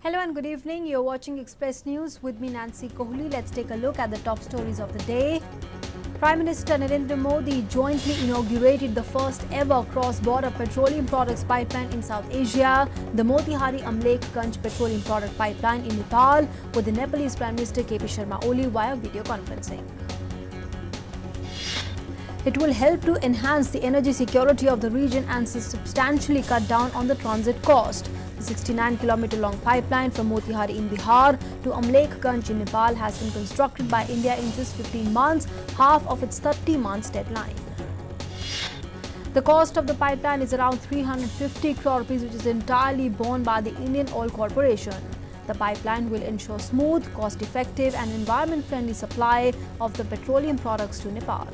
Hello and good evening. You're watching Express News with me, Nancy Kohli. Let's take a look at the top stories of the day. Prime Minister Narendra Modi jointly inaugurated the first ever cross-border petroleum products pipeline in South Asia, the Motihari Amlekganj petroleum product pipeline in Nepal, with the Nepalese Prime Minister KP Sharma Oli via video conferencing. It will help to enhance the energy security of the region and substantially cut down on the transit cost. The 69-kilometer-long pipeline from Motihari in Bihar to Amlekganj in Nepal has been constructed by India in just 15 months, half of its 30 months deadline. The cost of the pipeline is around 350 crore rupees, which is entirely borne by the Indian Oil Corporation. The pipeline will ensure smooth, cost-effective and environment-friendly supply of the petroleum products to Nepal.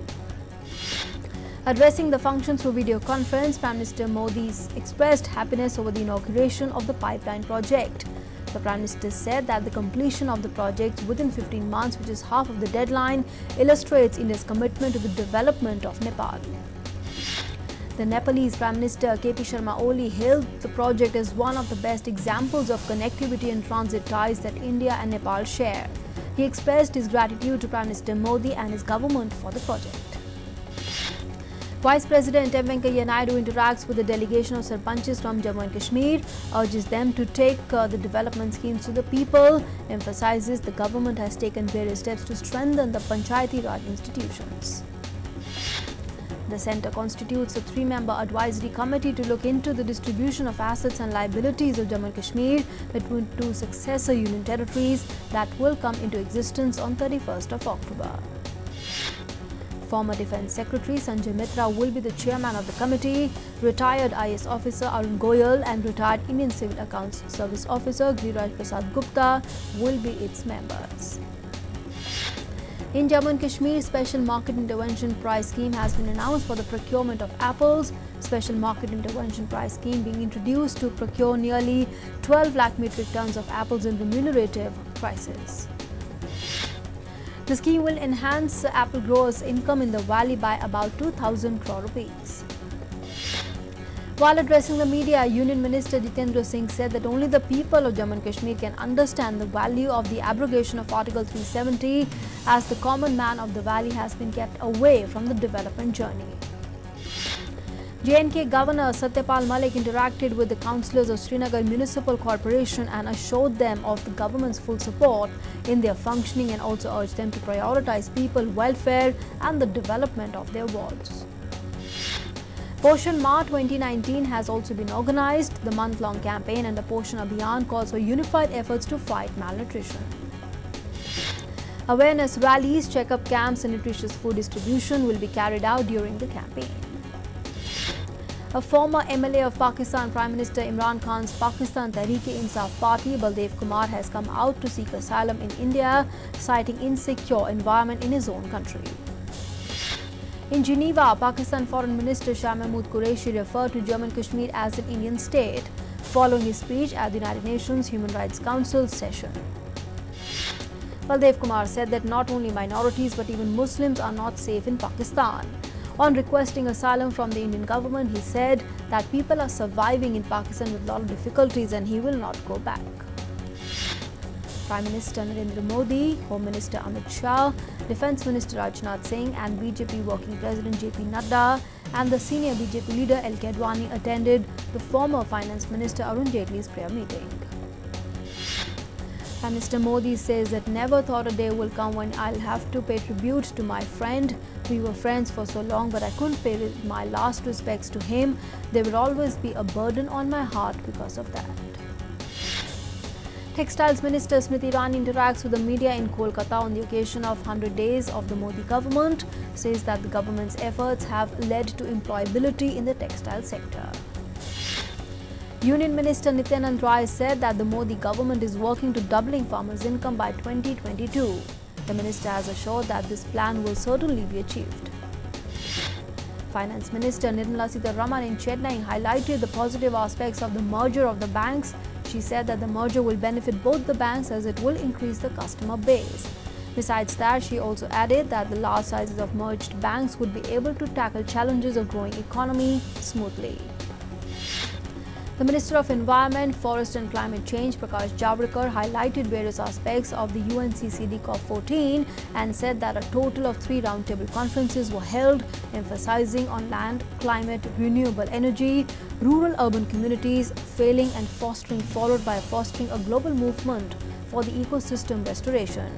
Addressing the function through video conference, Prime Minister Modi expressed happiness over the inauguration of the pipeline project. The Prime Minister said that the completion of the project within 15 months, which is half of the deadline, illustrates India's commitment to the development of Nepal. The Nepalese Prime Minister KP Sharma Oli hailed the project as one of the best examples of connectivity and transit ties that India and Nepal share. He expressed his gratitude to Prime Minister Modi and his government for the project. Vice President M. Venkaiah Naidu interacts with the delegation of Sarpanchs from Jammu and Kashmir, urges them to take the development schemes to the people, emphasizes the government has taken various steps to strengthen the Panchayati Raj institutions. The centre constitutes a 3-member advisory committee to look into the distribution of assets and liabilities of Jammu and Kashmir between two successor union territories that will come into existence on 31st of October. Former Defence Secretary Sanjay Mitra will be the chairman of the committee. Retired IS officer Arun Goyal and retired Indian Civil Accounts Service officer Giriraj Prasad Gupta will be its members. In Jammu and Kashmir, Special Market Intervention Price Scheme has been announced for the procurement of apples. Special Market Intervention Price Scheme being introduced to procure nearly 12 lakh metric tons of apples in remunerative prices. The scheme will enhance apple growers' income in the valley by about 2,000 crore rupees. While addressing the media, Union Minister Jitendra Singh said that only the people of Jammu and Kashmir can understand the value of the abrogation of Article 370, as the common man of the valley has been kept away from the development journey. J&K Governor Satyapal Malik interacted with the councillors of Srinagar Municipal Corporation and assured them of the government's full support in their functioning and also urged them to prioritise people welfare and the development of their wards. Poshan Ma 2019 has also been organised. The month-long campaign and the Poshan Abhiyan calls for unified efforts to fight malnutrition. Awareness rallies, check-up camps and nutritious food distribution will be carried out during the campaign. A former MLA of Pakistan, Prime Minister Imran Khan's Pakistan Tehreek-e-Insaf party, Baldev Kumar, has come out to seek asylum in India, citing insecure environment in his own country. In Geneva, Pakistan Foreign Minister Shah Mahmood Qureshi referred to Jammu and Kashmir as an Indian state, following his speech at the United Nations Human Rights Council session. Baldev Kumar said that not only minorities but even Muslims are not safe in Pakistan. On requesting asylum from the Indian government, he said that people are surviving in Pakistan with a lot of difficulties and he will not go back. Prime Minister Narendra Modi, Home Minister Amit Shah, Defence Minister Rajnath Singh and BJP Working President JP Nadda and the senior BJP leader L. K. Advani attended the former Finance Minister Arun Jaitley's prayer meeting. Prime Minister Modi says that never thought a day will come when I'll have to pay tribute to my friend. We were friends for so long, but I couldn't pay my last respects to him. There will always be a burden on my heart because of that. Textiles Minister Smriti Irani interacts with the media in Kolkata on the occasion of 100 days of the Modi government, says that the government's efforts have led to employability in the textile sector. Union Minister Nityanand Rai said that the Modi government is working to doubling farmers' income by 2022. The minister has assured that this plan will certainly be achieved. Finance Minister Nirmala Sitharaman in Chennai highlighted the positive aspects of the merger of the banks. She said that the merger will benefit both the banks as it will increase the customer base. Besides that, she also added that the large sizes of merged banks would be able to tackle challenges of growing economy smoothly. The Minister of Environment, Forest and Climate Change, Prakash Javadekar, highlighted various aspects of the UNCCD COP14 and said that a total of 3 roundtable conferences were held, emphasizing on land, climate, renewable energy, rural-urban communities, failing and fostering, followed by fostering a global movement for the ecosystem restoration.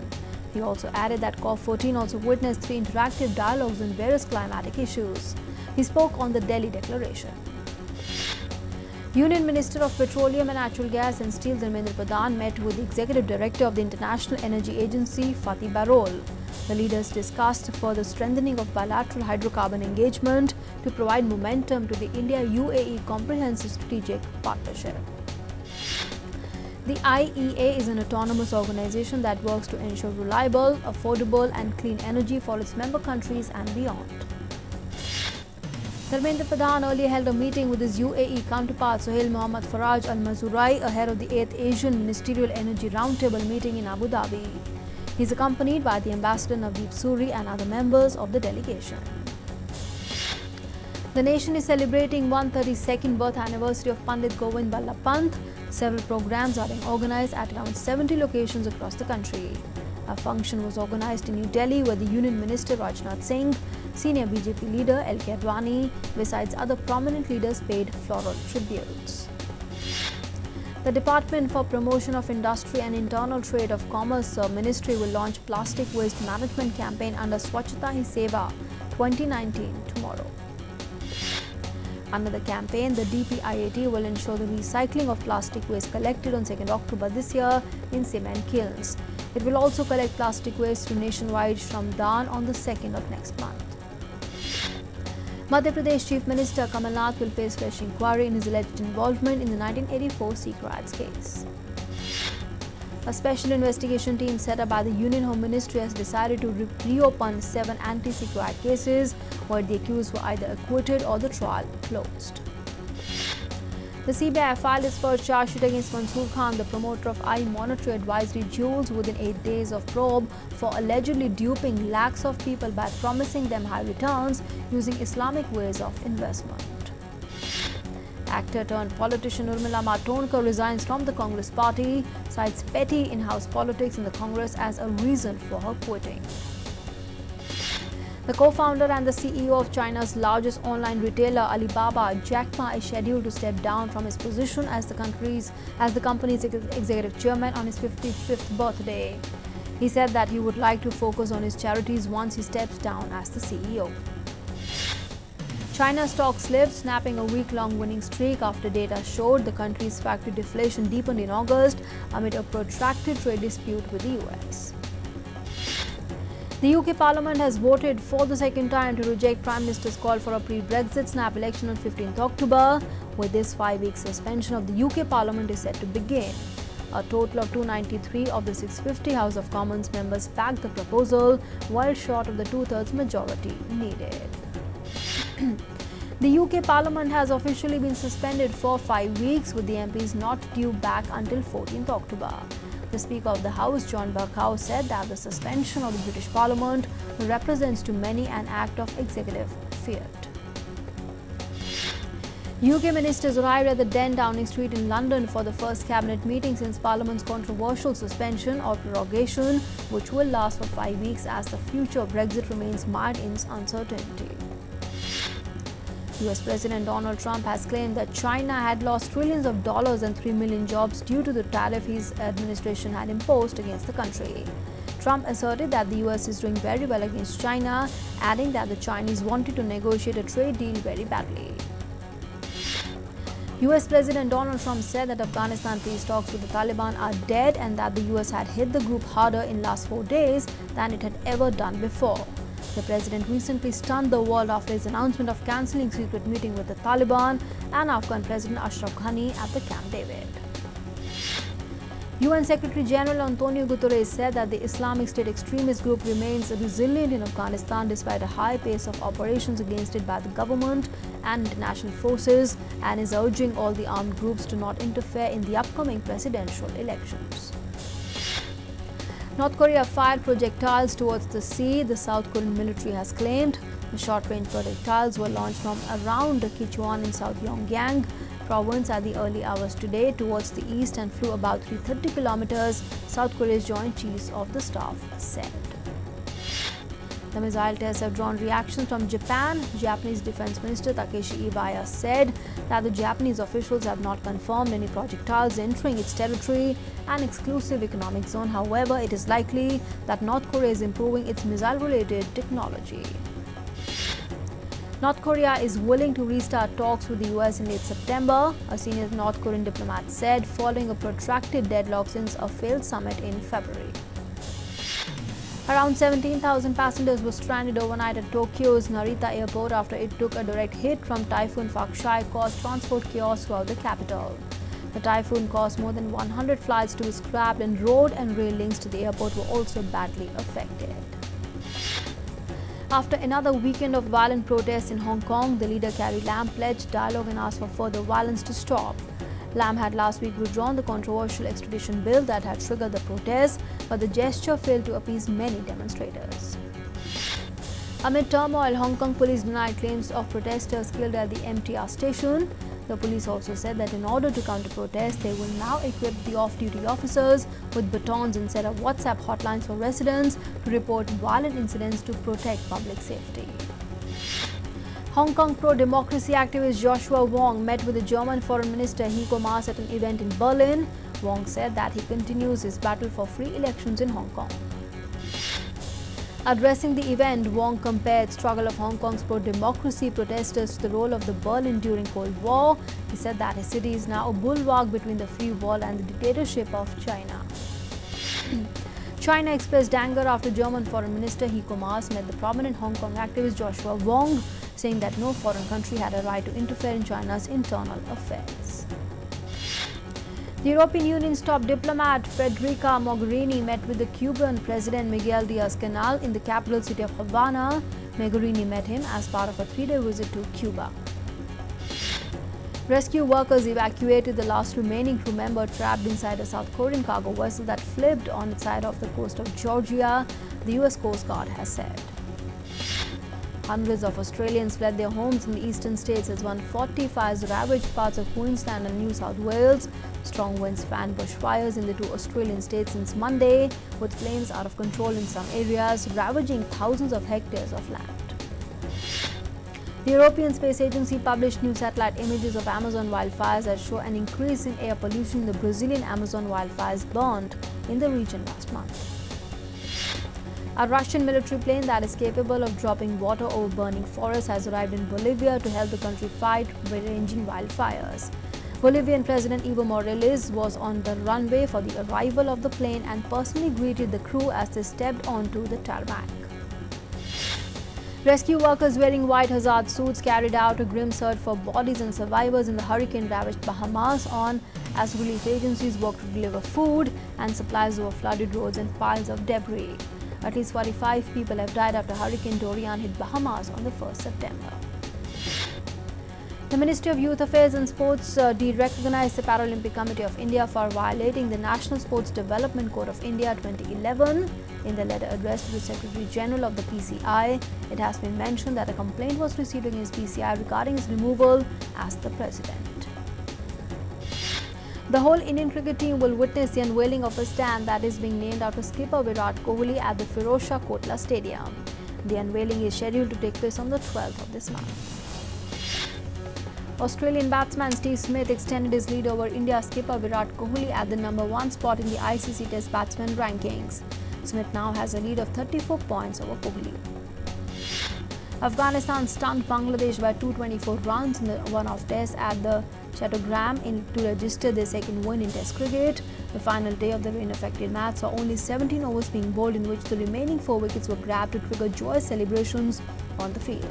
He also added that COP14 also witnessed 3 interactive dialogues on various climatic issues. He spoke on the Delhi Declaration. Union Minister of Petroleum and Natural Gas and Steel Dharmendra Pradhan met with the Executive Director of the International Energy Agency, Fatih Birol. The leaders discussed further strengthening of bilateral hydrocarbon engagement to provide momentum to the India-UAE Comprehensive Strategic Partnership. The IEA is an autonomous organization that works to ensure reliable, affordable and clean energy for its member countries and beyond. Dharmendra Pradhan earlier held a meeting with his UAE counterpart Sohail Mohammad Faraj Al Mazrouai ahead of the 8th Asian Ministerial Energy Roundtable meeting in Abu Dhabi. He is accompanied by the Ambassador Navdeep Suri and other members of the delegation. The nation is celebrating 132nd birth anniversary of Pandit Govind Ballabh Pant. Several programs are being organized at around 70 locations across the country. A function was organized in New Delhi where the Union Minister Rajnath Singh, senior BJP leader L.K. Advani, besides other prominent leaders, paid floral tributes. The Department for Promotion of Industry and Internal Trade of Commerce Ministry will launch Plastic Waste Management Campaign under Swachhata Hi Seva 2019 tomorrow. Under the campaign, the DPIAT will ensure the recycling of plastic waste collected on 2nd October this year in cement kilns. It will also collect plastic waste through nationwide Shramdaan on the 2nd of next month. Madhya Pradesh Chief Minister Kamal Nath will face fresh inquiry in his alleged involvement in the 1984 Sikh riots case. A special investigation team set up by the Union Home Ministry has decided to reopen 7 anti-Sikh riot cases where the accused were either acquitted or the trial closed. The CBI filed its first charge sheet against Mansoor Khan, the promoter of iMonetary Advisory Jewels, within 8 days of probe for allegedly duping lakhs of people by promising them high returns using Islamic ways of investment. Actor-turned-politician Urmila Matondkar resigns from the Congress party, cites petty in-house politics in the Congress as a reason for her quitting. The co-founder and the CEO of China's largest online retailer Alibaba, Jack Ma, is scheduled to step down from his position as the company's executive chairman on his 55th birthday. He said that he would like to focus on his charities once he steps down as the CEO. China's stock slipped, snapping a week-long winning streak after data showed the country's factory deflation deepened in August amid a protracted trade dispute with the US. The UK Parliament has voted for the second time to reject Prime Minister's call for a pre-Brexit snap election on 15th October. With this 5-week suspension of the UK Parliament is set to begin. A total of 293 of the 650 House of Commons members backed the proposal, well short of the two-thirds majority needed. The UK Parliament has officially been suspended for 5 weeks, with the MPs not due back until 14th October. The Speaker of the House, John Bercow, said that the suspension of the British Parliament represents to many an act of executive fiat. UK ministers arrived at the Den Downing Street in London for the first cabinet meeting since Parliament's controversial suspension or prorogation, which will last for 5 weeks as the future of Brexit remains mired in uncertainty. US President Donald Trump has claimed that China had lost trillions of dollars and 3 million jobs due to the tariff his administration had imposed against the country. Trump asserted that the US is doing very well against China, adding that the Chinese wanted to negotiate a trade deal very badly. US President Donald Trump said that Afghanistan peace talks with the Taliban are dead and that the US had hit the group harder in last 4 days than it had ever done before. The president recently stunned the world after his announcement of cancelling secret meeting with the Taliban and Afghan President Ashraf Ghani at the Camp David. UN Secretary General Antonio Guterres said that the Islamic State extremist group remains resilient in Afghanistan despite a high pace of operations against it by the government and international forces, and is urging all the armed groups to not interfere in the upcoming presidential elections. North Korea fired projectiles towards the sea, the South Korean military has claimed. The short-range projectiles were launched from around Kichuan in South Pyongyang. province at the early hours today towards the east and flew about 330 kilometers, South Korea's Joint Chiefs of the Staff said. The missile tests have drawn reactions from Japan. Japanese Defense Minister Takeshi Iwaya said that the Japanese officials have not confirmed any projectiles entering its territory and exclusive economic zone. However, it is likely that North Korea is improving its missile-related technology. North Korea is willing to restart talks with the US in late September, a senior North Korean diplomat said, following a protracted deadlock since a failed summit in February. Around 17,000 passengers were stranded overnight at Tokyo's Narita airport after it took a direct hit from Typhoon Faxai, caused transport chaos throughout the capital. The typhoon caused more than 100 flights to be scrapped, and road and rail links to the airport were also badly affected. After another weekend of violent protests in Hong Kong, the leader Carrie Lam pledged dialogue and asked for further violence to stop. Lam had last week withdrawn the controversial extradition bill that had triggered the protests, but the gesture failed to appease many demonstrators. Amid turmoil, Hong Kong police denied claims of protesters killed at the MTR station. The police also said that in order to counter protests, they will now equip the off-duty officers with batons and set up WhatsApp hotlines for residents to report violent incidents to protect public safety. Hong Kong pro-democracy activist Joshua Wong met with the German Foreign Minister Heiko Maas at an event in Berlin. Wong said that he continues his battle for free elections in Hong Kong. Addressing the event, Wong compared struggle of Hong Kong's pro-democracy protesters to the role of the Berlin during Cold War. He said that his city is now a bulwark between the free world and the dictatorship of China. China expressed anger after German Foreign Minister Heiko Maas met the prominent Hong Kong activist Joshua Wong, saying that no foreign country had a right to interfere in China's internal affairs. The European Union's top diplomat Federica Mogherini met with the Cuban President Miguel Diaz-Canel in the capital city of Havana. Mogherini met him as part of a three-day visit to Cuba. Rescue workers evacuated the last remaining crew member trapped inside a South Korean cargo vessel that flipped on its side off the coast of Georgia, the US Coast Guard has said. Hundreds of Australians fled their homes in the eastern states as 140 fires ravaged parts of Queensland and New South Wales. Strong winds fanned bushfires in the two Australian states since Monday, with flames out of control in some areas, ravaging thousands of hectares of land. The European Space Agency published new satellite images of Amazon wildfires that show an increase in air pollution in the Brazilian Amazon wildfires burned in the region last month. A Russian military plane that is capable of dropping water over burning forests has arrived in Bolivia to help the country fight raging wildfires. Bolivian President Evo Morales was on the runway for the arrival of the plane and personally greeted the crew as they stepped onto the tarmac. Rescue workers wearing white hazard suits carried out a grim search for bodies and survivors in the hurricane-ravaged Bahamas as relief agencies work to deliver food and supplies over flooded roads and piles of debris. At least 45 people have died after Hurricane Dorian hit Bahamas on the 1st September. The Ministry of Youth Affairs and Sports de-recognized the Paralympic Committee of India for violating the National Sports Development Code of India 2011. In the letter addressed to the Secretary General of the PCI, it has been mentioned that a complaint was received against PCI regarding his removal as the president. The whole Indian cricket team will witness the unveiling of a stand that is being named after skipper Virat Kohli at the Firozshah Kotla Stadium. The unveiling is scheduled to take place on the 12th of this month. Australian batsman Steve Smith extended his lead over India's skipper Virat Kohli at the #1 spot in the ICC Test batsman rankings. Smith now has a lead of 34 points over Kohli. Afghanistan stunned Bangladesh by 224 runs in the one-off test at the Chattogram to register their second win in Test cricket. The final day of the rain-affected match saw only 17 overs being bowled, in which the remaining 4 wickets were grabbed to trigger joyous celebrations on the field.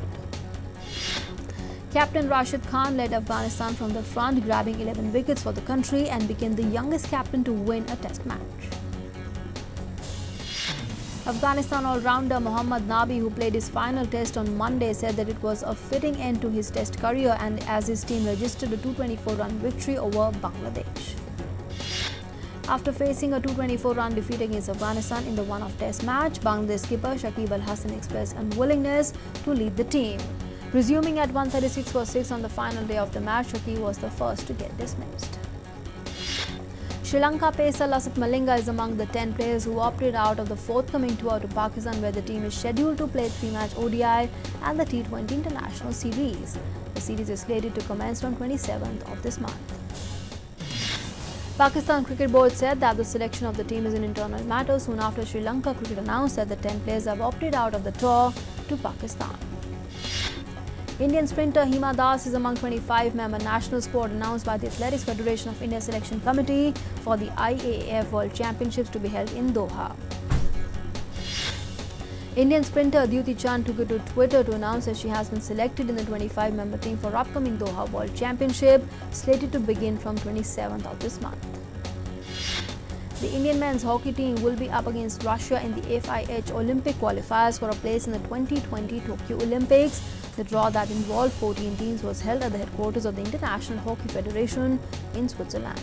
Captain Rashid Khan led Afghanistan from the front, grabbing 11 wickets for the country and became the youngest captain to win a Test match. Afghanistan all-rounder Mohammad Nabi, who played his final test on Monday, said that it was a fitting end to his test career and as his team registered a 224-run victory over Bangladesh. After facing a 224-run defeat against Afghanistan in the one-off test match, Bangladesh skipper Shakib Al Hasan expressed unwillingness to lead the team. Resuming at 136 for 6 on the final day of the match, Shaki was the first to get dismissed. Sri Lanka pacer Lasith Malinga is among the 10 players who opted out of the forthcoming tour to Pakistan, where the team is scheduled to play 3-match ODI and the T20 International Series. The series is slated to commence on 27th of this month. Pakistan Cricket Board said that the selection of the team is an internal matter soon after Sri Lanka Cricket announced that the 10 players have opted out of the tour to Pakistan. Indian sprinter Hima Das is among 25-member national squad announced by the Athletics Federation of India Selection Committee for the IAAF World Championships to be held in Doha. Indian sprinter Aditi Chand took it to Twitter to announce that she has been selected in the 25-member team for upcoming Doha World Championship, slated to begin from 27th of this month. The Indian men's hockey team will be up against Russia in the FIH Olympic qualifiers for a place in the 2020 Tokyo Olympics. The draw that involved 14 teams was held at the headquarters of the International Hockey Federation in Switzerland.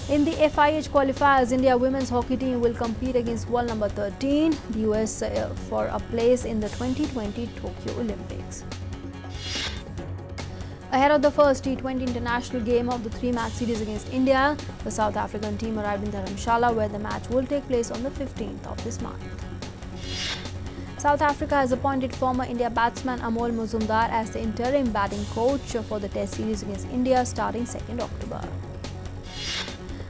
In the FIH qualifiers, India women's hockey team will compete against world number 13, the US, for a place in the 2020 Tokyo Olympics. Ahead of the first T20 international game of the 3-match series against India, the South African team arrived in Dharamshala, where the match will take place on the 15th of this month. South Africa has appointed former India batsman Amol Muzumdar as the interim batting coach for the Test series against India starting 2nd October.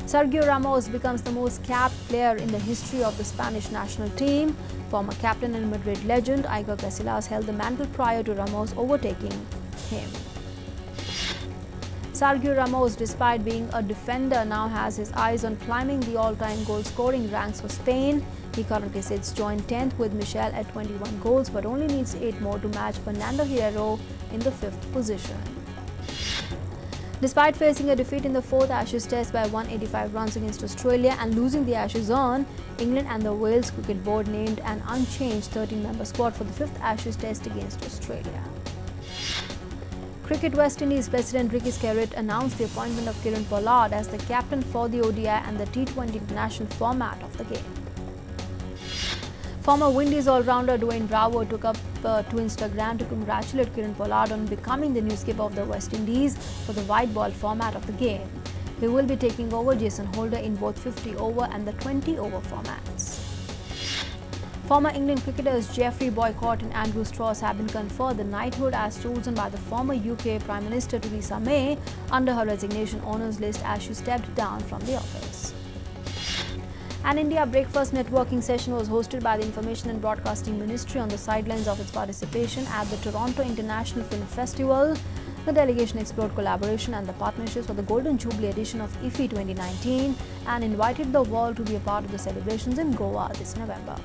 Sergio Ramos becomes the most capped player in the history of the Spanish national team. Former captain and Madrid legend Iker Casillas held the mantle prior to Ramos overtaking him. Sergio Ramos, despite being a defender, now has his eyes on climbing the all-time goal-scoring ranks for Spain. He currently sits joint 10th with Michel at 21 goals, but only needs 8 more to match Fernando Hierro in the 5th position. Despite facing a defeat in the 4th Ashes Test by 185 runs against Australia and losing the Ashes on, England and the Wales Cricket Board named an unchanged 13-member squad for the 5th Ashes Test against Australia. Cricket West Indies President Ricky Skerritt announced the appointment of Kieron Pollard as the captain for the ODI and the T20 international format of the game. Former Windies all-rounder Dwayne Bravo took up to Instagram to congratulate Kieron Pollard on becoming the new skipper of the West Indies for the white ball format of the game. He will be taking over Jason Holder in both 50-over and the 20-over formats. Former England cricketers Geoffrey Boycott and Andrew Strauss have been conferred the knighthood as chosen by the former UK Prime Minister Theresa May under her resignation honours list as she stepped down from the office. An India breakfast networking session was hosted by the Information and Broadcasting Ministry on the sidelines of its participation at the Toronto International Film Festival. The delegation explored collaboration and the partnerships for the Golden Jubilee edition of IFFI 2019 and invited the world to be a part of the celebrations in Goa this November.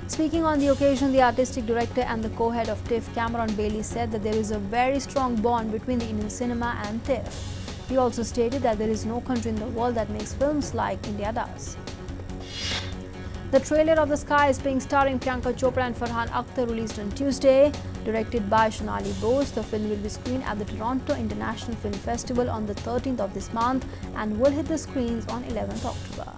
Speaking on the occasion, the artistic director and the co-head of TIFF, Cameron Bailey, said that there is a very strong bond between the Indian cinema and TIFF. He also stated that there is no country in the world that makes films like India does. The trailer of The Sky is Pink, starring Priyanka Chopra and Farhan Akhtar, released on Tuesday. Directed by Shonali Bose, the film will be screened at the Toronto International Film Festival on the 13th of this month and will hit the screens on 11th October.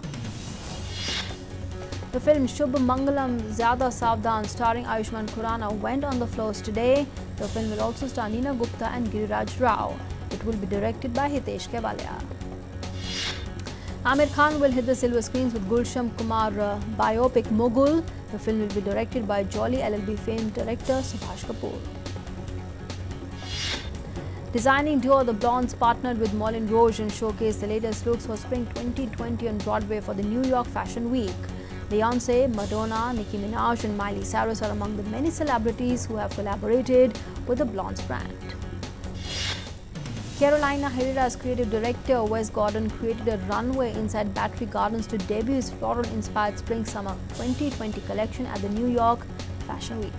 The film Shubh Mangalam Zyada Savdhan, starring Ayushmann Khurrana, went on the floors today. The film will also star Neena Gupta and Giriraj Rao. It will be directed by Hitesh Kevalia. Aamir Khan will hit the silver screens with Gulshan Kumar biopic Mughal. The film will be directed by Jolly LLB fame director Subhash Kapoor. Designing duo The Blondes partnered with Moulin Rouge and showcased the latest looks for Spring 2020 on Broadway for the New York Fashion Week. Beyonce, Madonna, Nicki Minaj and Miley Cyrus are among the many celebrities who have collaborated with the Blondes brand. Carolina Herrera's creative director Wes Gordon created a runway inside Battery Gardens to debut his floral-inspired Spring-Summer 2020 collection at the New York Fashion Week.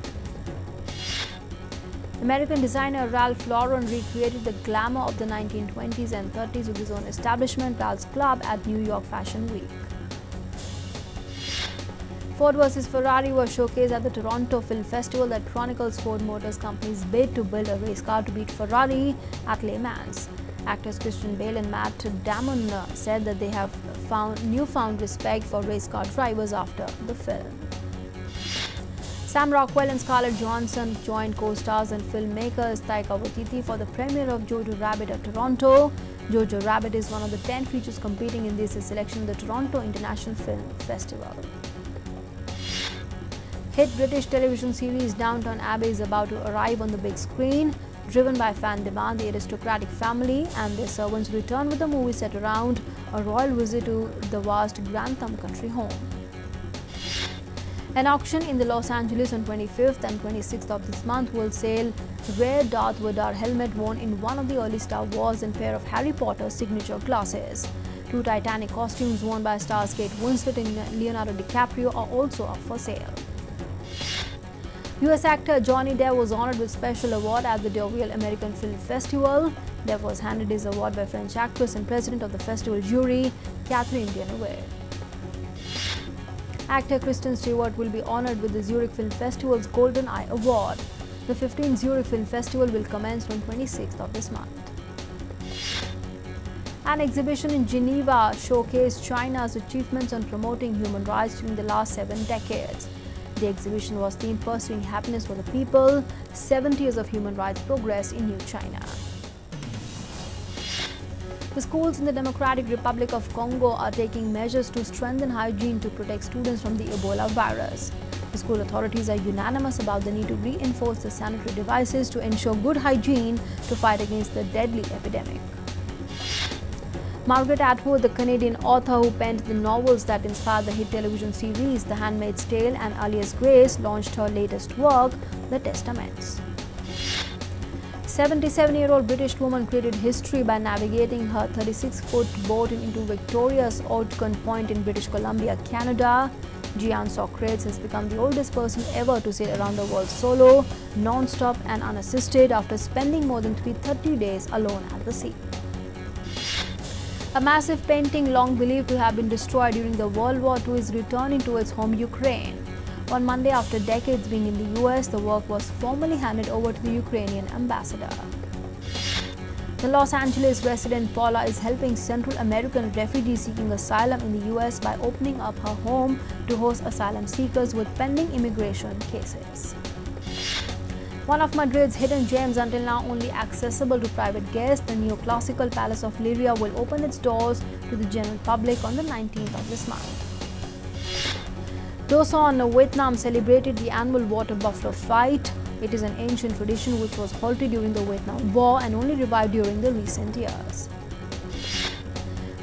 American designer Ralph Lauren recreated the glamour of the 1920s and 30s with his own establishment, Ralph's Club, at New York Fashion Week. Ford vs Ferrari was showcased at the Toronto Film Festival that chronicles Ford Motor Company's bid to build a race car to beat Ferrari at Le Mans. Actors Christian Bale and Matt Damon said that they have found newfound respect for race car drivers after the film. Sam Rockwell and Scarlett Johansson joined co-stars and filmmakers Taika Waititi for the premiere of Jojo Rabbit at Toronto. Jojo Rabbit is one of the 10 features competing in this selection at the Toronto International Film Festival. Hit British television series Downton Abbey is about to arrive on the big screen. Driven by fan demand, the aristocratic family and their servants return with the movie set around a royal visit to the vast Grantham country home. An auction in the Los Angeles on 25th and 26th of this month will sell rare Darth Vader helmet worn in one of the early Star Wars and pair of Harry Potter's signature glasses. 2 Titanic costumes worn by stars Kate Winslet and Leonardo DiCaprio are also up for sale. US actor Johnny Depp was honored with special award at the Deauville American Film Festival. Depp was handed his award by French actress and president of the festival jury, Catherine Deneuve. Actor Kristen Stewart will be honored with the Zurich Film Festival's Golden Eye Award. The 15th Zurich Film Festival will commence on 26th of this month. An exhibition in Geneva showcased China's achievements on promoting human rights during the last 7 decades. The exhibition was themed Pursuing Happiness for the People, 70 years of human rights progress in New China. The schools in the Democratic Republic of Congo are taking measures to strengthen hygiene to protect students from the Ebola virus. The school authorities are unanimous about the need to reinforce the sanitary devices to ensure good hygiene to fight against the deadly epidemic. Margaret Atwood, the Canadian author who penned the novels that inspired the hit television series The Handmaid's Tale and Alias Grace, launched her latest work, The Testaments. 77-year-old British woman created history by navigating her 36-foot boat into Victoria's Ogden Point in British Columbia, Canada. Gian Socrates has become the oldest person ever to sail around the world solo, non-stop and unassisted after spending more than 330 days alone at the sea. A massive painting long believed to have been destroyed during the World War II is returning to its home Ukraine. On Monday, after decades being in the US, the work was formally handed over to the Ukrainian ambassador. The Los Angeles resident Paula is helping Central American refugees seeking asylum in the US by opening up her home to host asylum seekers with pending immigration cases. One of Madrid's hidden gems, until now only accessible to private guests, the neoclassical Palace of Liria will open its doors to the general public on the 19th of this month. Doson, Vietnam celebrated the annual water buffalo fight. It is an ancient tradition which was halted during the Vietnam War and only revived during the recent years.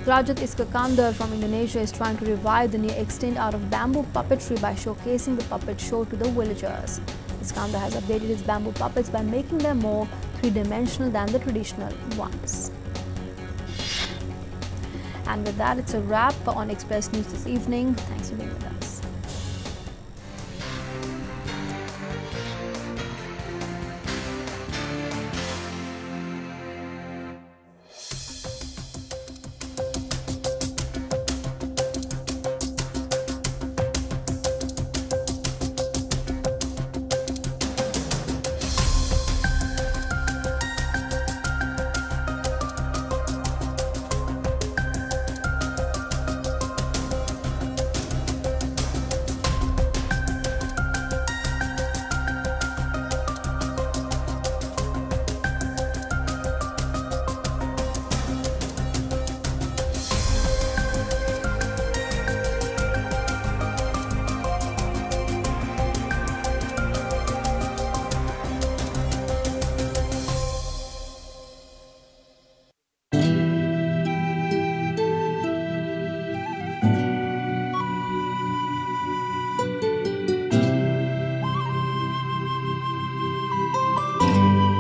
Rajat Iskandar from Indonesia is trying to revive the near-extinct art of bamboo puppetry by showcasing the puppet show to the villagers. Iskandar has updated his bamboo puppets by making them more three-dimensional than the traditional ones. And with that, it's a wrap on Express News this evening. Thanks for being with us.